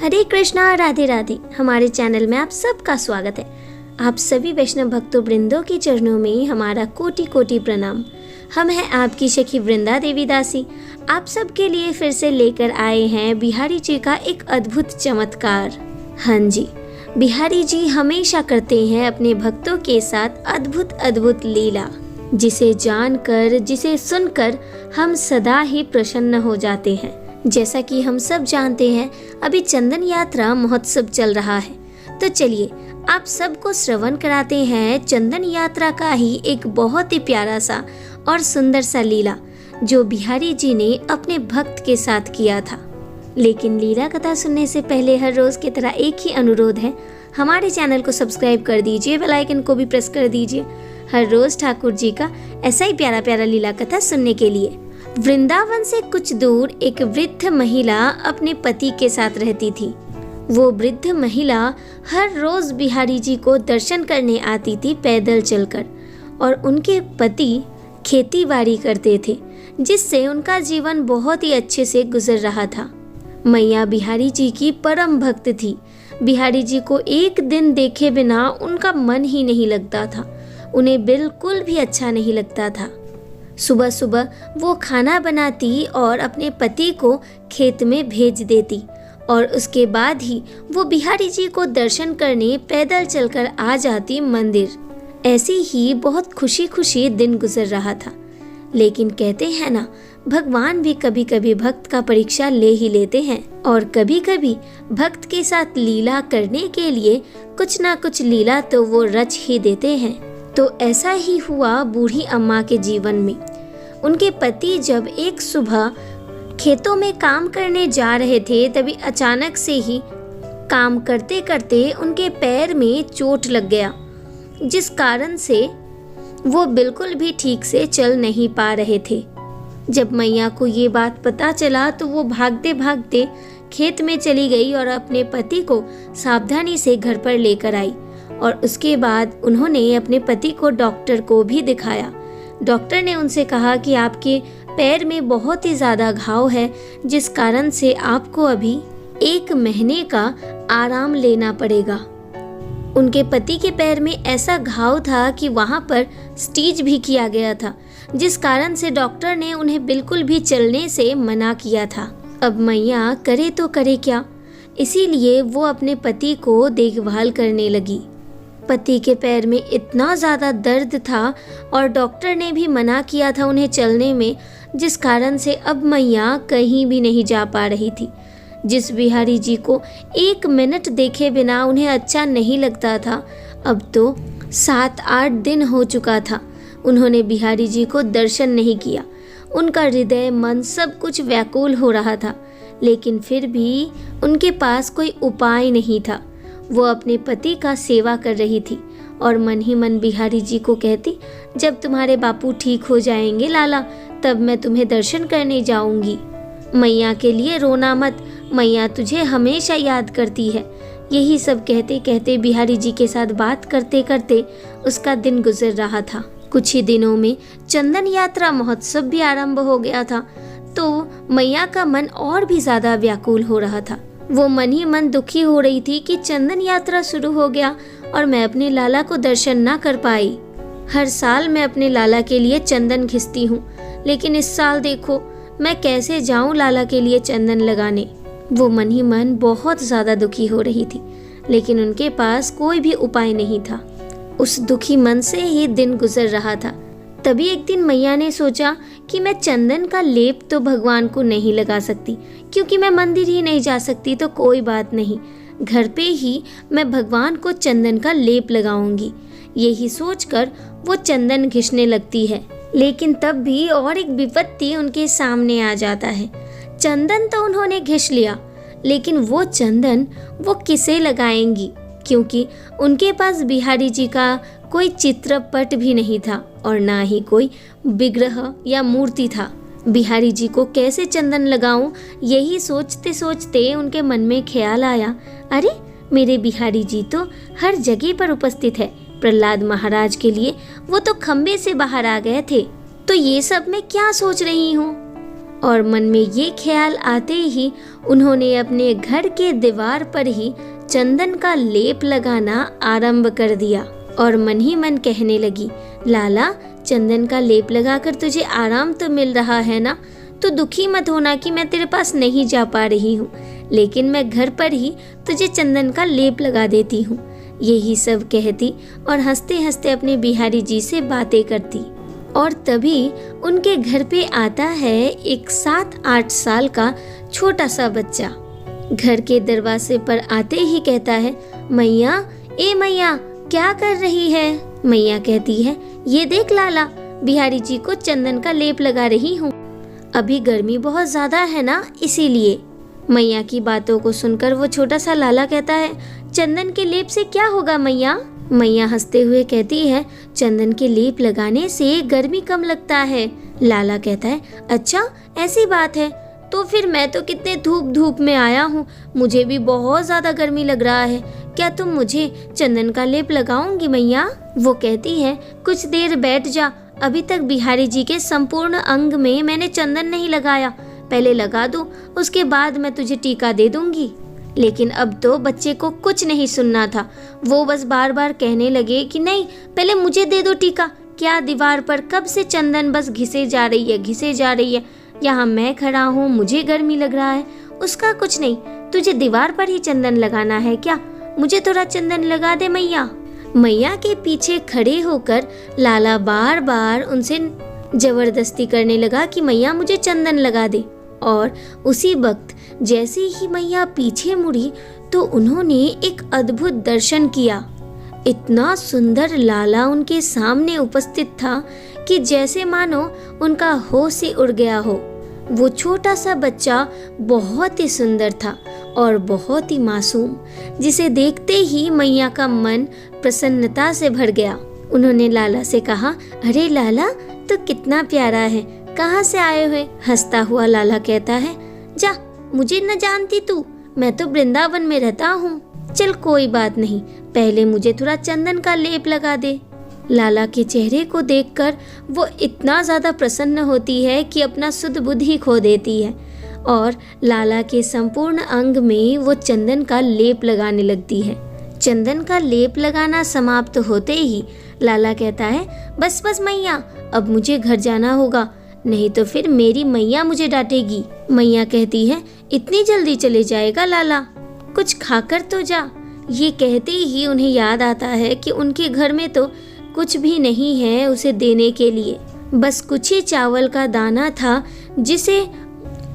हरे कृष्णा, राधे राधे। हमारे चैनल में आप सबका स्वागत है। आप सभी वैष्णव भक्तों वृंदों के चरणों में हमारा कोटि कोटि प्रणाम। हम हैं आपकी सखी वृंदा देवी दासी। आप सबके लिए फिर से लेकर आए हैं बिहारी जी का एक अद्भुत चमत्कार। हाँ जी, बिहारी जी हमेशा करते हैं अपने भक्तों के साथ अद्भुत अद्भुत लीला, जिसे जानकर, जिसे सुनकर हम सदा ही प्रसन्न हो जाते हैं। जैसा कि हम सब जानते हैं, अभी चंदन यात्रा महोत्सव चल रहा है। तो चलिए आप सबको श्रवण कराते हैं चंदन यात्रा का ही एक बहुत ही प्यारा सा और सुंदर सा लीला, जो बिहारी जी ने अपने भक्त के साथ किया था। लेकिन लीला कथा सुनने से पहले हर रोज की तरह एक ही अनुरोध है, हमारे चैनल को सब्सक्राइब कर दीजिए, बेल आइकन को भी प्रेस कर दीजिए हर रोज ठाकुर जी का ऐसा ही प्यारा प्यारा लीला कथा सुनने के लिए। वृंदावन से कुछ दूर एक वृद्ध महिला अपने पति के साथ रहती थी। वो वृद्ध महिला हर रोज बिहारी जी को दर्शन करने आती थी पैदल चलकर, और उनके पति खेती बाड़ी करते थे, जिससे उनका जीवन बहुत ही अच्छे से गुजर रहा था। मैया बिहारी जी की परम भक्त थी। बिहारी जी को एक दिन देखे बिना उनका मन ही नहीं लगता था, उन्हें बिल्कुल भी अच्छा नहीं लगता था। सुबह सुबह वो खाना बनाती और अपने पति को खेत में भेज देती, और उसके बाद ही वो बिहारी जी को दर्शन करने पैदल चलकर आ जाती मंदिर। ऐसी ही बहुत खुशी खुशी दिन गुजर रहा था। लेकिन कहते हैं ना, भगवान भी कभी कभी भक्त का परीक्षा ले ही लेते हैं, और कभी कभी भक्त के साथ लीला करने के लिए कुछ ना कुछ लीला तो वो रच ही देते हैं। तो ऐसा ही हुआ बूढ़ी अम्मा के जीवन में। उनके पति जब एक सुबह खेतों में काम करने जा रहे थे, तभी अचानक से ही काम करते करते उनके पैर में चोट लग गया, जिस कारण से वो बिल्कुल भी ठीक से चल नहीं पा रहे थे। जब मैया को ये बात पता चला तो वो भागते भागते खेत में चली गई और अपने पति को सावधानी से घर पर लेकर आई, और उसके बाद उन्होंने अपने पति को डॉक्टर को भी दिखाया। डॉक्टर ने उनसे कहा कि आपके पैर में बहुत ही ज़्यादा घाव है, जिस कारण से आपको अभी 1 महीने का आराम लेना पड़ेगा। उनके पति के पैर में ऐसा घाव था कि वहाँ पर स्टिच भी किया गया था, जिस कारण से डॉक्टर ने उन्हें बिल्कुल भी चलने से मना किया था। अब मैया करे तो करे क्या, इसीलिए वो अपने पति को देखभाल करने लगी। पति के पैर में इतना ज़्यादा दर्द था और डॉक्टर ने भी मना किया था उन्हें चलने में, जिस कारण से अब मैया कहीं भी नहीं जा पा रही थी। जिस बिहारी जी को 1 मिनट देखे बिना उन्हें अच्छा नहीं लगता था, अब तो 7-8 दिन हो चुका था उन्होंने बिहारी जी को दर्शन नहीं किया। उनका हृदय मन सब कुछ व्याकुल हो रहा था, लेकिन फिर भी उनके पास कोई उपाय नहीं था। वो अपने पति का सेवा कर रही थी और मन ही मन बिहारी जी को कहती, जब तुम्हारे बापू ठीक हो जाएंगे लाला, तब मैं तुम्हें दर्शन करने जाऊंगी। मैया के लिए रोना मत, मैया तुझे हमेशा याद करती है। यही सब कहते कहते बिहारी जी के साथ बात करते करते उसका दिन गुजर रहा था। कुछ ही दिनों में चंदन यात्रा महोत्सव भी आरंभ हो गया था, तो मैया का मन और भी ज्यादा व्याकुल हो रहा था। वो मन ही मन दुखी हो रही थी कि चंदन यात्रा शुरू हो गया और मैं अपने लाला को दर्शन ना कर पाई। हर साल मैं अपने लाला के लिए चंदन घिसती हूँ, लेकिन इस साल देखो मैं कैसे जाऊँ लाला के लिए चंदन लगाने। वो मन ही मन बहुत ज़्यादा दुखी हो रही थी, लेकिन उनके पास कोई भी उपाय नहीं था। उस दुखी मन से ही दिन गुजर रहा था। तभी एक दिन मैया ने सोचा कि मैं चंदन का लेप तो भगवान को नहीं लगा सकती, क्योंकि मैं मंदिर ही नहीं जा सकती, तो कोई बात नहीं, घर पे ही मैं भगवान को चंदन का लेप लगाऊंगी। यही सोचकर वो चंदन घिसने लगती है। लेकिन तब भी और एक विपत्ति उनके सामने आ जाता है। चंदन तो उन्होंने घिस लिया, लेकिन वो चंदन वो किसे लगाएंगी, क्योंकि उनके पास बिहारी जी का कोई चित्रपट भी नहीं था और ना ही कोई विग्रह या मूर्ति था। बिहारी जी को कैसे चंदन लगाऊं, यही सोचते सोचते उनके मन में ख्याल आया, अरे मेरे बिहारी जी तो हर जगह पर उपस्थित है। प्रहलाद महाराज के लिए वो तो खम्बे से बाहर आ गए थे, तो ये सब मैं क्या सोच रही हूँ। और मन में ये ख्याल आते ही उन्होंने अपने घर के दीवार पर ही चंदन का लेप लगाना आरंभ कर दिया और मन ही मन कहने लगी, लाला चंदन का लेप लगाकर तुझे आराम तो मिल रहा है ना, तो दुखी मत होना कि मैं तेरे पास नहीं जा पा रही हूँ, लेकिन मैं घर पर ही तुझे चंदन का लेप लगा देती हूँ। यही सब कहती और हंसते हंसते अपने बिहारी जी से बातें करती। और तभी उनके घर पे आता है एक 7-8 साल का छोटा सा बच्चा। घर के दरवाजे पर आते ही कहता है, मैया, ए मैया, क्या कर रही है? मैया कहती है, ये देख लाला, बिहारी जी को चंदन का लेप लगा रही हूँ। अभी गर्मी बहुत ज्यादा है ना, इसीलिए। मैया की बातों को सुनकर वो छोटा सा लाला कहता है, चंदन के लेप से क्या होगा मैया? मैया हंसते हुए कहती है, चंदन के लेप लगाने से गर्मी कम लगता है। लाला कहता है, अच्छा ऐसी बात है, तो फिर मैं तो कितने धूप में आया हूँ, मुझे भी बहुत ज्यादा गर्मी लग रहा है, क्या तुम मुझे चंदन का लेप लगाओगी मैया? वो कहती है, कुछ देर बैठ जा, अभी तक बिहारी जी के संपूर्ण अंग में मैंने चंदन नहीं लगाया, पहले लगा दूं, उसके बाद मैं तुझे टीका दे दूंगी। लेकिन अब तो बच्चे को कुछ नहीं सुनना था, वो बस बार बार कहने लगे कि नहीं, पहले मुझे दे दो टीका। क्या दीवार पर कब से चंदन बस घिसे जा रही है, यहाँ मैं खड़ा हूँ, मुझे गर्मी लग रहा है, उसका कुछ नहीं, तुझे दीवार पर ही चंदन लगाना है क्या? मुझे थोड़ा चंदन लगा दे मैया। मैया के पीछे खड़े होकर लाला बार बार उनसे जबरदस्ती करने लगा कि मैया मुझे चंदन लगा दे। और उसी वक्त जैसे ही मैया पीछे मुड़ी तो उन्होंने एक अद्भुत दर्शन किया। इतना सुंदर लाला उनके सामने उपस्थित था कि जैसे मानो उनका होश ही उड़ गया हो। वो छोटा सा बच्चा बहुत ही सुंदर था और बहुत ही मासूम, जिसे देखते ही मैया का मन प्रसन्नता से भर गया। उन्होंने लाला से कहा, अरे लाला, तो कितना प्यारा है, कहाँ से आए हुए? हंसता हुआ लाला कहता है, जा, मुझे न जानती तू, मैं तो वृंदावन में रहता हूँ। चल कोई बात नहीं, पहले मुझे थोड़ा चंदन का लेप लगा दे। लाला के चेहरे को देखकर वो इतना ज्यादा प्रसन्न होती है कि अपना सुध बुध ही खो देती है और लाला के संपूर्ण अंग में वो चंदन का लेप लगाने लगती है। चंदन का लेप लगाना समाप्त होते ही लाला कहता है, बस बस मैया, अब मुझे घर जाना होगा, नहीं तो फिर मेरी मैया मुझे डांटेगी। मैया कहती है, इतनी जल्दी चले जाएगा लाला, कुछ खाकर तो जा। ये कहते ही उन्हें याद आता है कि उनके घर में तो कुछ भी नहीं है उसे देने के लिए, बस कुछ ही चावल का दाना था जिसे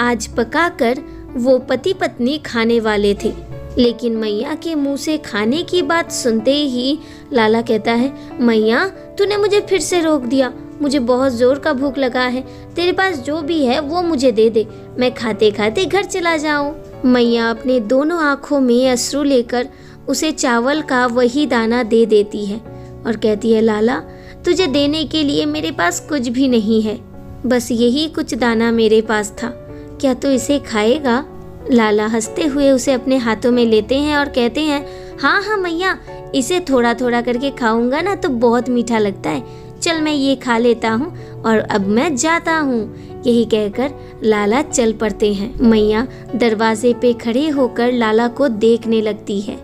आज पकाकर वो पति पत्नी खाने वाले थे। लेकिन मैया के मुंह से खाने की बात सुनते ही लाला कहता है, मैया तूने मुझे फिर से रोक दिया, मुझे बहुत जोर का भूख लगा है, तेरे पास जो भी है वो मुझे दे दे, मैं खाते खाते घर चला जाऊं। मैया अपने दोनों आंखों में अश्रु लेकर उसे चावल का वही दाना दे देती है और कहती है, लाला तुझे देने के लिए मेरे पास कुछ भी नहीं है, बस यही कुछ दाना मेरे पास था, क्या तू इसे खाएगा? लाला हंसते हुए उसे अपने हाथों में लेते हैं और कहते हैं, हाँ हाँ मैया, इसे थोड़ा थोड़ा करके खाऊंगा ना तो बहुत मीठा लगता है, चल मैं ये खा लेता हूँ और अब मैं जाता हूँ। यही कहकर लाला चल पड़ते हैं। मैया दरवाजे पे खड़े होकर लाला को देखने लगती है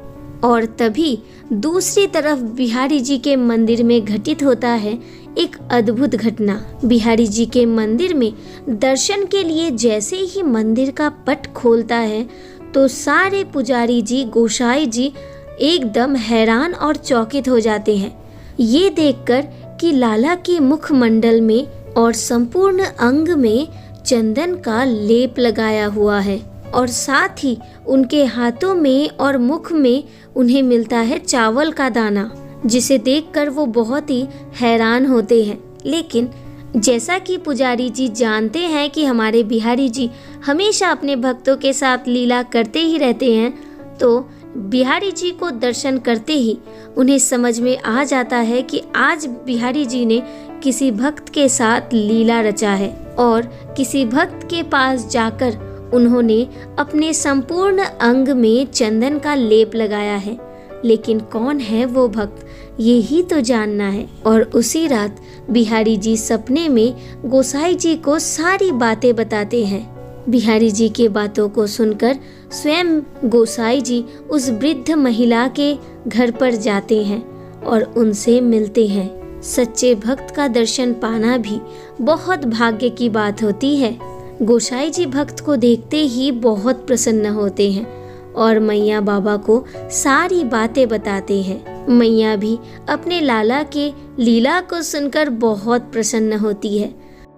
और तभी दूसरी तरफ बिहारी जी के मंदिर में घटित होता है एक अद्भुत घटना। बिहारी जी के मंदिर में दर्शन के लिए जैसे ही मंदिर का पट खोलता है तो सारे पुजारी जी, गोसाई जी एकदम हैरान और चौकित हो जाते हैं, ये देखकर कि लाला के मुखमंडल में और संपूर्ण अंग में चंदन का लेप लगाया हुआ है और साथ ही उनके हाथों में और मुख में उन्हें मिलता है चावल का दाना, जिसे देखकर वो बहुत ही हैरान होते हैं। लेकिन जैसा कि पुजारी जी जानते हैं कि हमारे बिहारी जी हमेशा अपने भक्तों के साथ लीला करते ही रहते हैं, तो बिहारी जी को दर्शन करते ही उन्हें समझ में आ जाता है कि आज बिहारी जी ने किसी भक्त के साथ लीला रचा है और किसी भक्त के पास जाकर उन्होंने अपने संपूर्ण अंग में चंदन का लेप लगाया है, लेकिन कौन है वो भक्त, ये ही तो जानना है। और उसी रात बिहारी जी सपने में गोसाई जी को सारी बातें बताते हैं। बिहारी जी के बातों को सुनकर स्वयं गोसाई जी उस वृद्ध महिला के घर पर जाते हैं और उनसे मिलते हैं। सच्चे भक्त का दर्शन पाना भी बहुत भाग्य की बात होती है। गोसाई जी भक्त को देखते ही बहुत प्रसन्न होते हैं और मैया बाबा को सारी बातें बताते हैं। मैया भी अपने लाला के लीला को सुनकर बहुत प्रसन्न होती है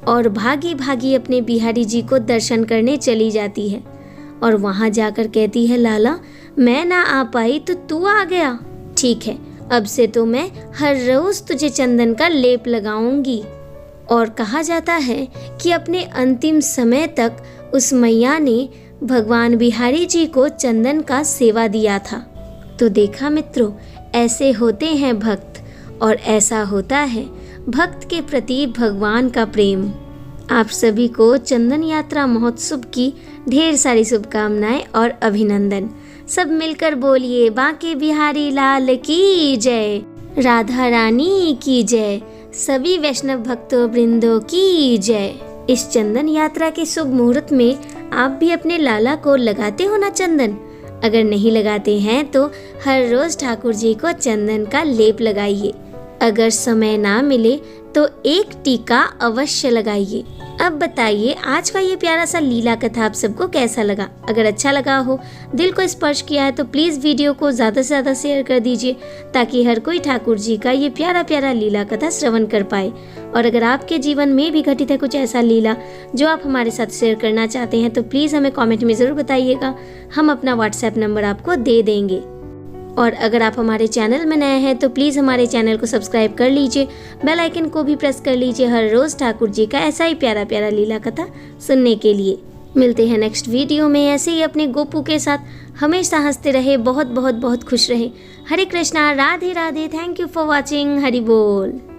और भागी भागी अपने बिहारी जी को दर्शन करने चली जाती है और वहां जाकर कहती है, लाला मैं ना आ पाई तो तू आ गया। ठीक है, अब से तो मैं हर रोज तुझे चंदन का लेप लगाऊंगी। और कहा जाता है कि अपने अंतिम समय तक उस मैया ने भगवान बिहारी जी को चंदन का सेवा दिया था। तो देखा मित्रों, ऐसे होते हैं भक्त और ऐसा होता है भक्त के प्रति भगवान का प्रेम। आप सभी को चंदन यात्रा महोत्सव की ढेर सारी शुभकामनाएं और अभिनंदन। सब मिलकर बोलिए, बांके बिहारी लाल की जय, राधा रानी की जय, सभी वैष्णव भक्तों वृंदों की जय। इस चंदन यात्रा के शुभ मुहूर्त में आप भी अपने लाला को लगाते हो ना चंदन? अगर नहीं लगाते हैं तो हर रोज ठाकुर जी को चंदन का लेप लगाइए। अगर समय ना मिले तो एक टीका अवश्य लगाइए। अब बताइए, आज का ये प्यारा सा लीला कथा आप सबको कैसा लगा? अगर अच्छा लगा हो, दिल को स्पर्श किया है तो प्लीज़ वीडियो को ज़्यादा से ज़्यादा शेयर कर दीजिए ताकि हर कोई ठाकुर जी का ये प्यारा प्यारा लीला कथा श्रवण कर पाए। और अगर आपके जीवन में भी घटित है कुछ ऐसा लीला जो आप हमारे साथ शेयर करना चाहते हैं तो प्लीज़ हमें कॉमेंट में ज़रूर बताइएगा। हम अपना व्हाट्सएप नंबर आपको दे देंगे। और अगर आप हमारे चैनल में नए हैं तो प्लीज़ हमारे चैनल को सब्सक्राइब कर लीजिए, बेल आइकन को भी प्रेस कर लीजिए हर रोज़ ठाकुर जी का ऐसा ही प्यारा प्यारा लीला कथा सुनने के लिए। मिलते हैं नेक्स्ट वीडियो में ऐसे ही अपने गोपू के साथ। हमेशा हंसते रहे, बहुत बहुत बहुत खुश रहे। Hare Krishna, Radhe Radhe. Thank you for watching. Hari बोल।